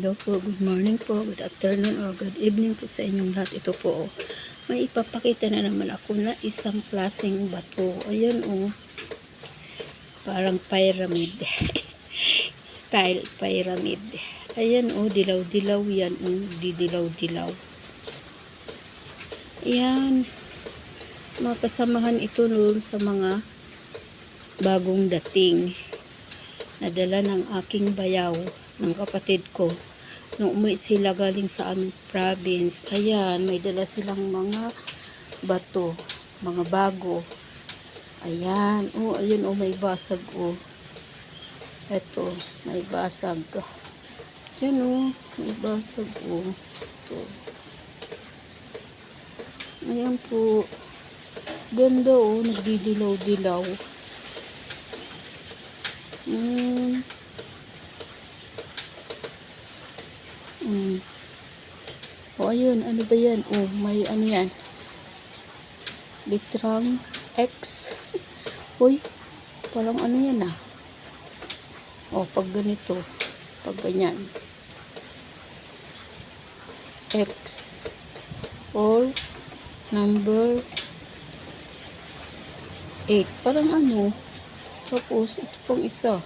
Hello po, good morning po, good afternoon or good evening po sa inyong lahat. Ito po, may ipapakita na naman ako na isang klaseng bato. Ayun parang pyramid. Style pyramid. Ayan dilaw-dilaw yan, didilaw-dilaw. Ayan, makasamahan ito noon sa mga bagong dating. Nadala ng aking bayaw, ng kapatid ko. Nung umuwi sila galing sa aming province, ayan, may dala silang mga bato, mga bago. Ayan, ayun, may basag, Eto, may basag. Diyan, may basag, Ito. Ayan po. Ganda, nagdidilaw-dilaw. Ayun, ano ba yan? May ano yan? Litrang X. Uy, parang ano yan pag ganito, pag ganyan. X or number 8. Parang ano. Tapos, ito pang isa.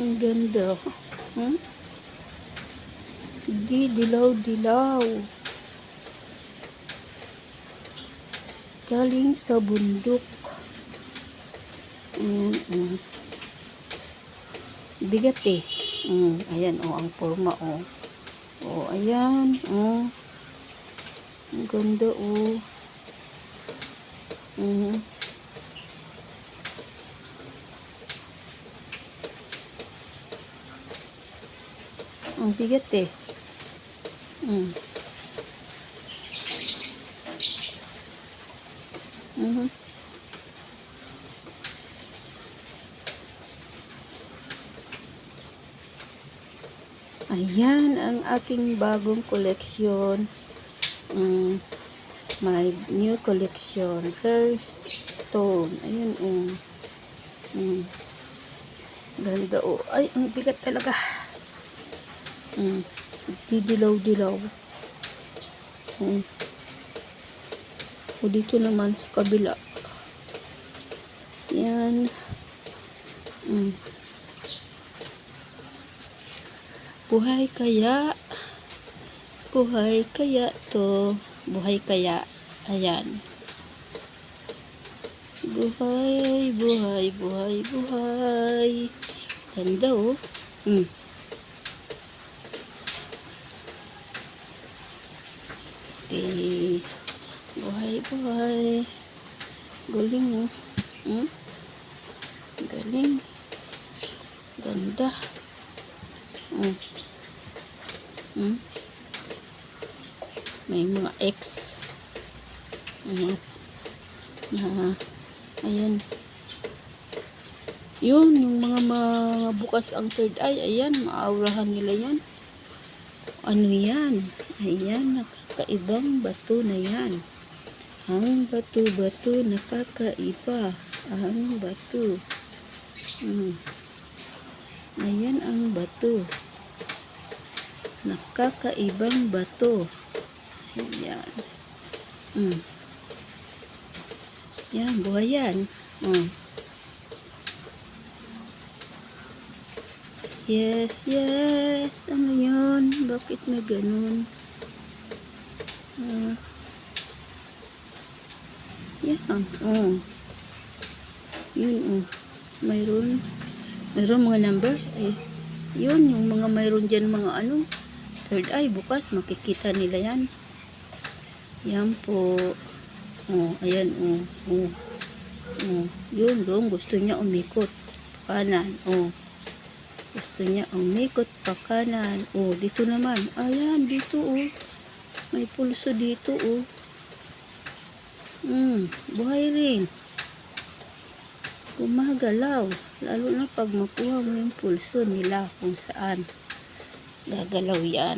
Ang ganda. Di dilaw-dilaw. Galing sa bundok. Ayan, bigat ayan, ang forma, ayan, ang ganda, ang bigat Ayan ang aking bagong koleksyon. My new collection, rare stone. Ayun, ganda, ay, ang bigat talaga. Didilaw-dilaw. Dito naman sa kabila. Yan. Buhay kaya to. Buhay kaya. Ayan. Buhay. Ganda, Buhay. Galing, galing. Ganda. May mga X. Ayan. Yun, yung mga bukas ang third eye. Ayan, maaurahan nila yan. Ano yan? Ayan, nakakaibang bato na yan. Ang bato-bato, nakakaiba. Ang bato. Ayan ang bato. Nakakaibang bato. Ayan. Yan, buhay yan. Yes. Ano yun? Bakit may ganun? Yan. Yun, mayroon mga number. Yun, yung mga mayroon dyan mga third eye, bukas, makikita nila yan. Yan po. Ayan, yun, gusto niya umikot pa kanan. Gusto niya umikot pa kanan. Dito naman. Ayan, dito, may pulso dito, buhay rin. Gumagalaw. Lalo na pag makuha mo yung pulso nila kung saan. Gagalaw yan.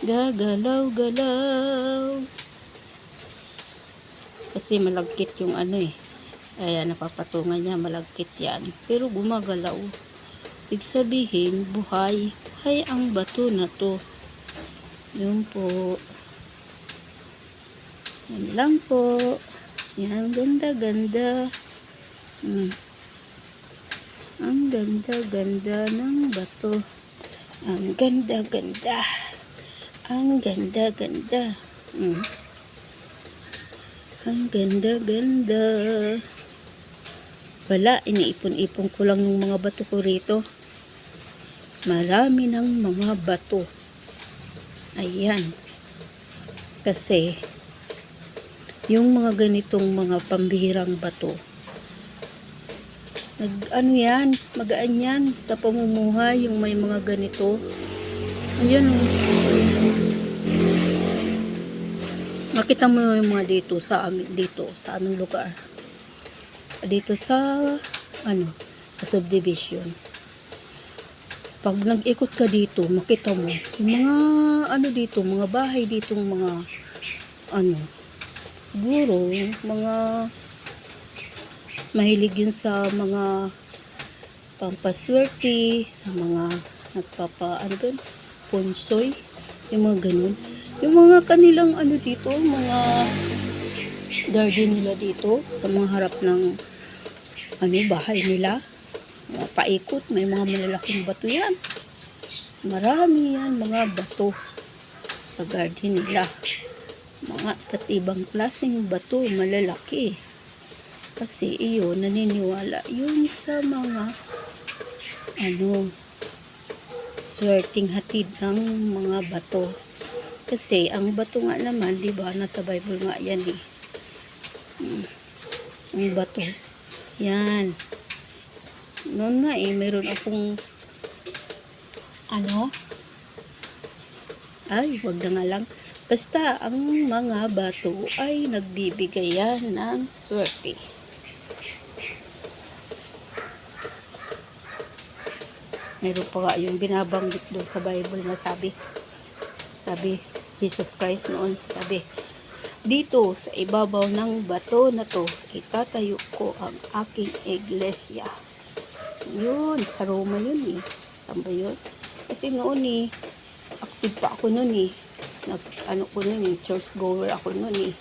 Gagalaw. Kasi malagkit yung ano eh. Kaya napapatungan niya, malagkit yan. Pero gumagalaw. Ibig sabihin, buhay. Buhay ang bato na to. Yun po. Yan lang po. Yan, ganda-ganda. Ang ganda-ganda ng bato. Ang ganda-ganda. Ang ganda-ganda. Ang ganda-ganda. Wala, iniipon-ipon ko lang yung mga bato ko rito. Marami ng mga bato. Ayan. Kasi, yung mga ganitong mga pambihirang bato, magaan yan sa pamumuhay, yung may mga ganito. Ayan o. Makita mo yung mga dito sa aming lugar. Dito sa subdivision. Pag nag-ikot ka dito, makita mo yung mga mga bahay dito, mga siguro mga mahilig yun sa mga pampaswerte, sa mga punsoy, yung mga ganun. Yung mga kanilang dito, mga garden nila dito, sa mga harap ng bahay nila. Paikot, may mga malalaking bato yan. Marami yan, mga bato sa garden nila. Mga iba't ibang klaseng bato, malalaki. Kasi iyon, naniniwala yun sa mga swerteng hatid ng mga bato. Kasi ang bato nga naman, di ba, nasa Bible nga yan eh. Ang bato. Yan. Noon nga eh, meron akong wag na nga lang. Basta, ang mga bato ay nagbibigay yan ng swerte. Meron pa nga yung binabanggit doon sa Bible na sabi Jesus Christ noon, sabi, dito sa ibabaw ng bato na to, itatayo ko ang aking iglesia. Yun, sa Roma yun eh. Saan ba yun? Kasi noon eh, active pa ako noon eh. Church goer ako noon eh.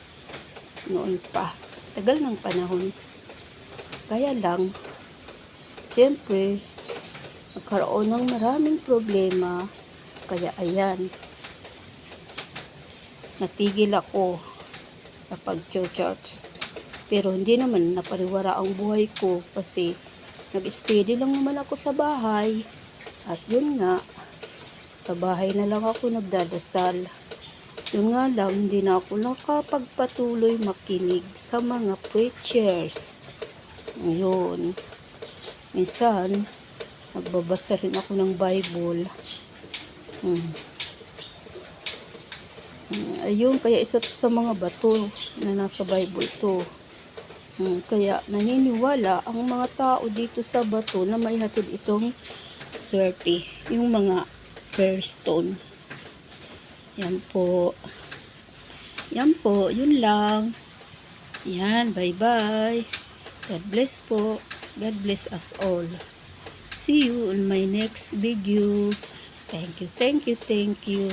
Noon pa. Tagal ng panahon. Kaya lang, siyempre, nagkaroon ng maraming problema. Kaya ayan, natigil ako sa pag-church. Pero hindi naman napariwara ang buhay ko kasi nag-steady lang naman ako sa bahay. At yun nga, sa bahay na lang ako nagdadasal. Yun nga lang, hindi na ako nakapagpatuloy makinig sa mga preachers. Yun. Minsan, nagbabasa rin ako ng Bible. Ayun, kaya isa to sa mga bato na nasa Bible to. Kaya naniniwala ang mga tao dito sa bato na may hatid itong swerte. Yung mga prayer stone. Yan po. Yan po, yun lang. Yan, bye-bye. God bless po. God bless us all. See you on my next video. Thank you, thank you, thank you.